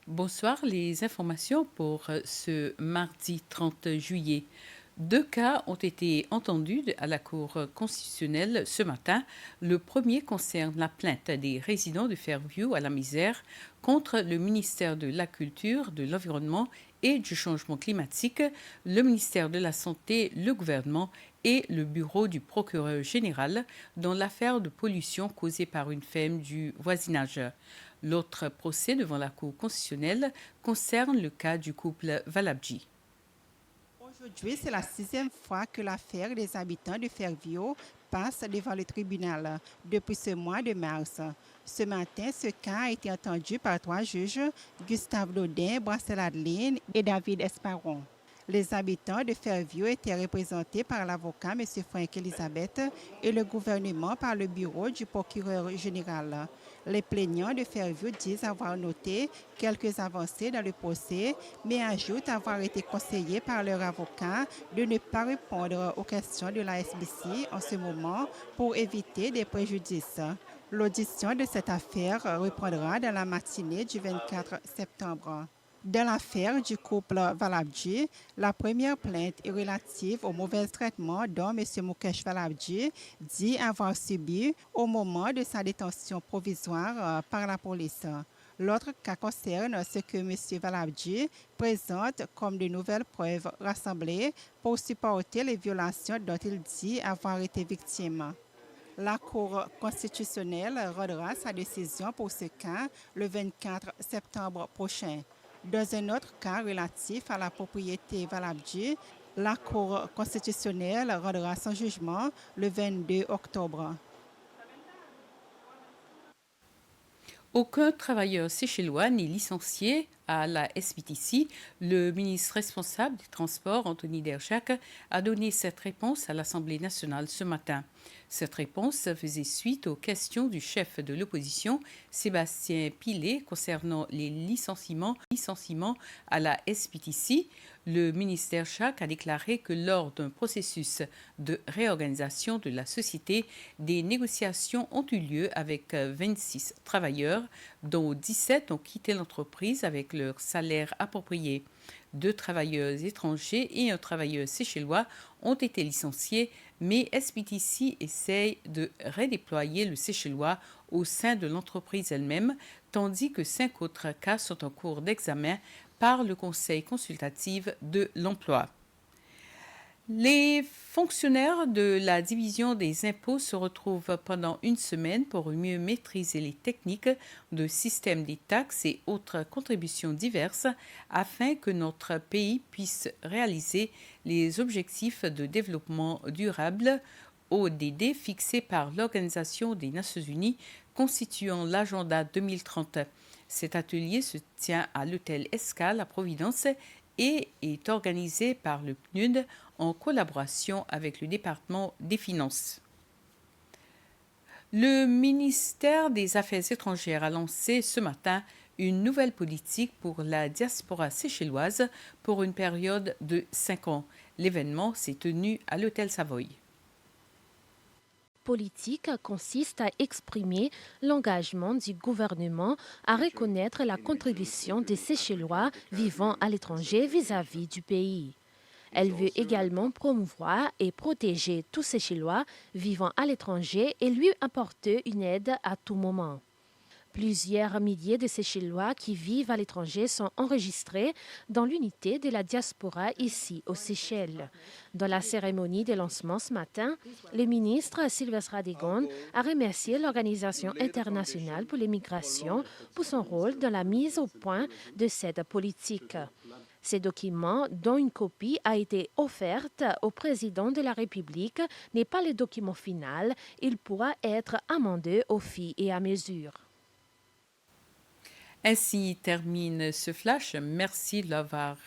Bonsoir, les informations pour ce mardi 30 juillet. Deux cas ont été entendus à la Cour constitutionnelle ce matin. Le premier concerne la plainte des résidents de Fairview à la Misère contre le ministère de la Culture, de l'Environnement et du Changement climatique, le ministère de la Santé, le gouvernement et le bureau du procureur général dans l'affaire de pollution causée par une ferme du voisinage. L'autre procès devant la Cour constitutionnelle concerne le cas du couple Valabji. Aujourd'hui, c'est la sixième fois que l'affaire des habitants de Fairview passe devant le tribunal depuis ce mois de mars. Ce matin, ce cas a été entendu par trois juges, Gustave Dodin, Brassel Adeline et David Esparon. Les habitants de Fairview étaient représentés par l'avocat M. Frank Elisabeth et le gouvernement par le bureau du procureur général. Les plaignants de Fairview disent avoir noté quelques avancées dans le procès, mais ajoutent avoir été conseillés par leur avocat de ne pas répondre aux questions de la SBC en ce moment pour éviter des préjudices. L'audition de cette affaire reprendra dans la matinée du 24 septembre. Dans l'affaire du couple Valabji, la première plainte est relative au mauvais traitement dont M. Mukesh Valabji dit avoir subi au moment de sa détention provisoire par la police. L'autre cas concerne ce que M. Valabji présente comme de nouvelles preuves rassemblées pour supporter les violations dont il dit avoir été victime. La Cour constitutionnelle rendra sa décision pour ce cas le 24 septembre prochain. Dans un autre cas relatif à la propriété Valabji, la Cour constitutionnelle rendra son jugement le 22 octobre. Aucun travailleur séchellois n'est licencié à la SBTC. Le ministre responsable des Transports, Anthony Derjac, a donné cette réponse à l'Assemblée nationale ce matin. Cette réponse faisait suite aux questions du chef de l'opposition, Sébastien Pilet, concernant les licenciements à la SBTC. Le ministre Derjac a déclaré que lors d'un processus de réorganisation de la société, des négociations ont eu lieu avec 26 travailleurs, dont 17 ont quitté l'entreprise avec leur salaire approprié. 2 travailleurs étrangers et un travailleur séchellois ont été licenciés, mais SBTC essaye de redéployer le séchellois au sein de l'entreprise elle-même, tandis que 5 autres cas sont en cours d'examen par le Conseil consultatif de l'emploi. Les fonctionnaires de la division des impôts se retrouvent pendant une semaine pour mieux maîtriser les techniques de système des taxes et autres contributions diverses afin que notre pays puisse réaliser les objectifs de développement durable ODD fixés par l'Organisation des Nations Unies constituant l'agenda 2030. Cet atelier se tient à l'hôtel Escale à Providence et est organisé par le PNUD en collaboration avec le département des Finances. Le ministère des Affaires étrangères a lancé ce matin une nouvelle politique pour la diaspora séchelloise pour une période de 5 ans. L'événement s'est tenu à l'hôtel Savoy. Politique consiste à exprimer l'engagement du gouvernement à reconnaître la contribution des Seychellois vivant à l'étranger vis-à-vis du pays. Elle veut également promouvoir et protéger tous Seychellois vivant à l'étranger et lui apporter une aide à tout moment. Plusieurs milliers de Seychellois qui vivent à l'étranger sont enregistrés dans l'unité de la diaspora ici aux Seychelles. Dans la cérémonie de lancement ce matin, le ministre Sylvestre Radegon a remercié l'Organisation internationale pour l'immigration pour son rôle dans la mise au point de cette politique. Ces documents, dont une copie a été offerte au président de la République, n'est pas le document final. Il pourra être amendé au fur et à mesure. Ainsi termine ce flash. Merci de l'avoir